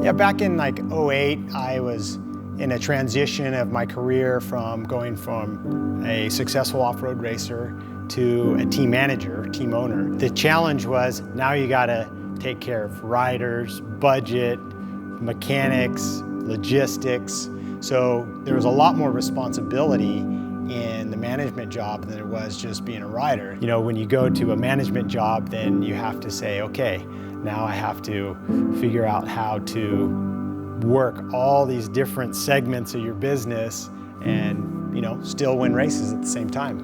Yeah, back in like '08, I was in a transition of my career from going from a successful off-road racer to a team manager, team owner. The challenge was now you gotta take care of riders, budget, mechanics, logistics. So there was a lot more responsibility in the management job than there was just being a rider. You know, when you go to a management job, then you have to say, okay, now I have to figure out how to work all these different segments of your business and, you know, still win races at the same time.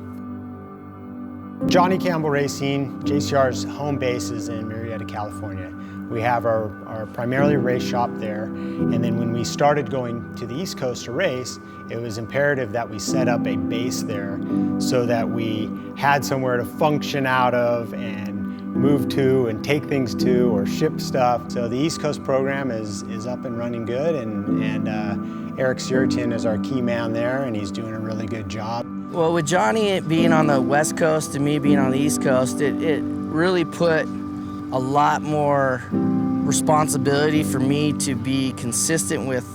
Johnny Campbell Racing, JCR's home base is in Murrieta, California. We have our primarily race shop there, and then when we started going to the East Coast to race, it was imperative that we set up a base there so that we had somewhere to function out of and move to and take things to or ship stuff. So the East Coast program is up and running good, and Eric Suritin is our key man there, and he's doing a really good job. Well, with Johnny being on the West Coast and me being on the East Coast, it really put a lot more responsibility for me to be consistent with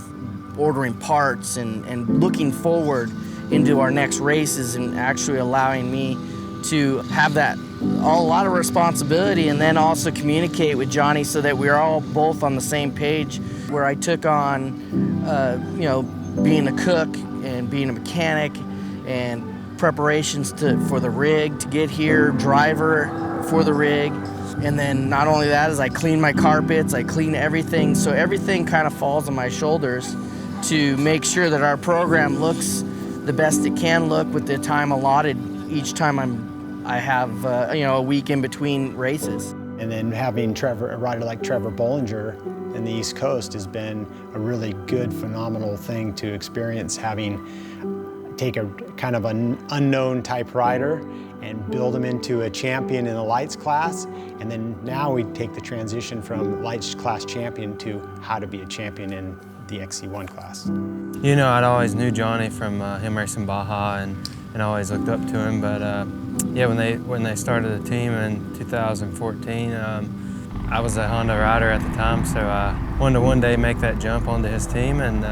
ordering parts and looking forward into our next races, and actually allowing me to have that a lot of responsibility, and then also communicate with Johnny so that we're all both on the same page, where I took on you know, being a cook and being a mechanic and preparations for the rig to get here, driver for the rig. And then not only that, is I clean my carpets, I clean everything, so everything kind of falls on my shoulders to make sure that our program looks the best it can look with the time allotted each time I have you know, a week in between races. And then having a rider like Trevor Bollinger in the East Coast has been a really good, phenomenal thing to experience, having take a kind of an unknown type rider and build them into a champion in the lights class. And then now we take the transition from lights class champion to how to be a champion in the XC1 class. You know, I'd always knew Johnny from him racing Baja, and I always looked up to him. But yeah, when they started the team in 2014, I was a Honda rider at the time, so I wanted to one day make that jump onto his team. And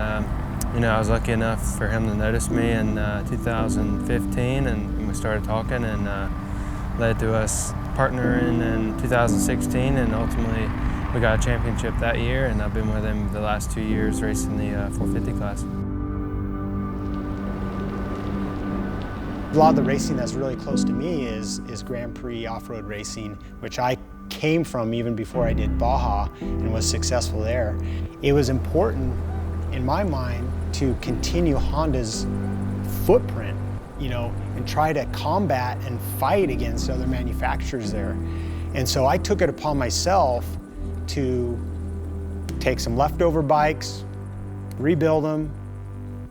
you know, I was lucky enough for him to notice me in 2015, and we started talking, and led to us partnering in 2016, and ultimately we got a championship that year, and I've been with him the last 2 years racing the 450 class. A lot of the racing that's really close to me is Grand Prix off-road racing, which I came from even before I did Baja and was successful there. It was important in my mind to continue Honda's footprint, you know, and try to combat and fight against other manufacturers there. And so I took it upon myself to take some leftover bikes, rebuild them,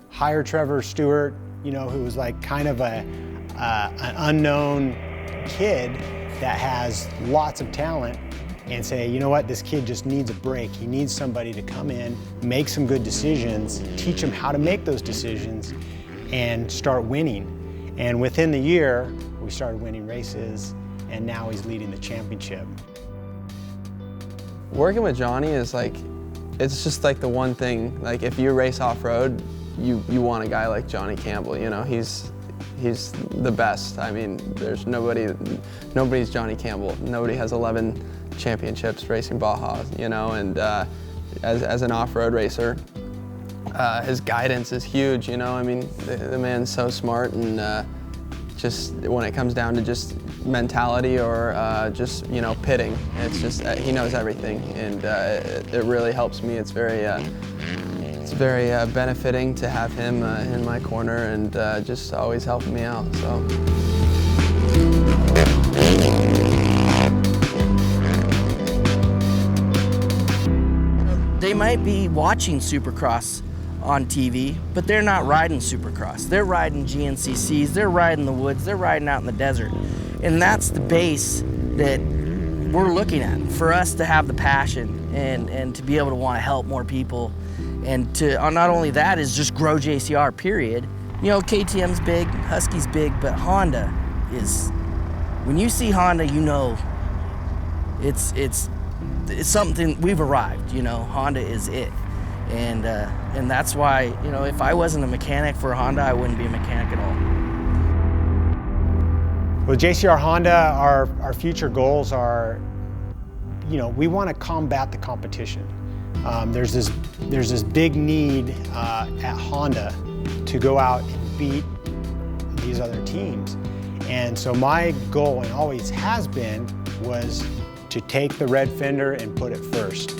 hire Trevor Stewart, you know, who was like kind of an unknown kid that has lots of talent, and say, you know what, this kid just needs a break. He needs somebody to come in, make some good decisions, teach him how to make those decisions, and start winning. And within the year, we started winning races, and now he's leading the championship. Working with Johnny is like, it's just like the one thing, like if you race off-road, you want a guy like Johnny Campbell, you know, he's the best. I mean, there's nobody's Johnny Campbell. Nobody has 11 championships racing Baja, you know, and as an off-road racer, his guidance is huge, you know. I mean, the man's so smart, and just when it comes down to just mentality or just, you know, pitting, it's just, he knows everything, and it really helps me. It's very benefiting to have him in my corner, and just always helping me out, so. They might be watching Supercross on TV, but they're not riding Supercross. They're riding GNCCs, they're riding the woods, they're riding out in the desert. And that's the base that we're looking at, for us to have the passion and to be able to want to help more people. And to not only that is just grow JCR, period. You know, KTM's big, Husky's big, but Honda is, when you see Honda, you know it's it's something, we've arrived, you know, Honda is it. And that's why, you know, if I wasn't a mechanic for Honda, I wouldn't be a mechanic at all. With JCR Honda, our future goals are, you know, we want to combat the competition. There's this big need at Honda to go out and beat these other teams. And so my goal, and always has been, was to take the red fender and put it first.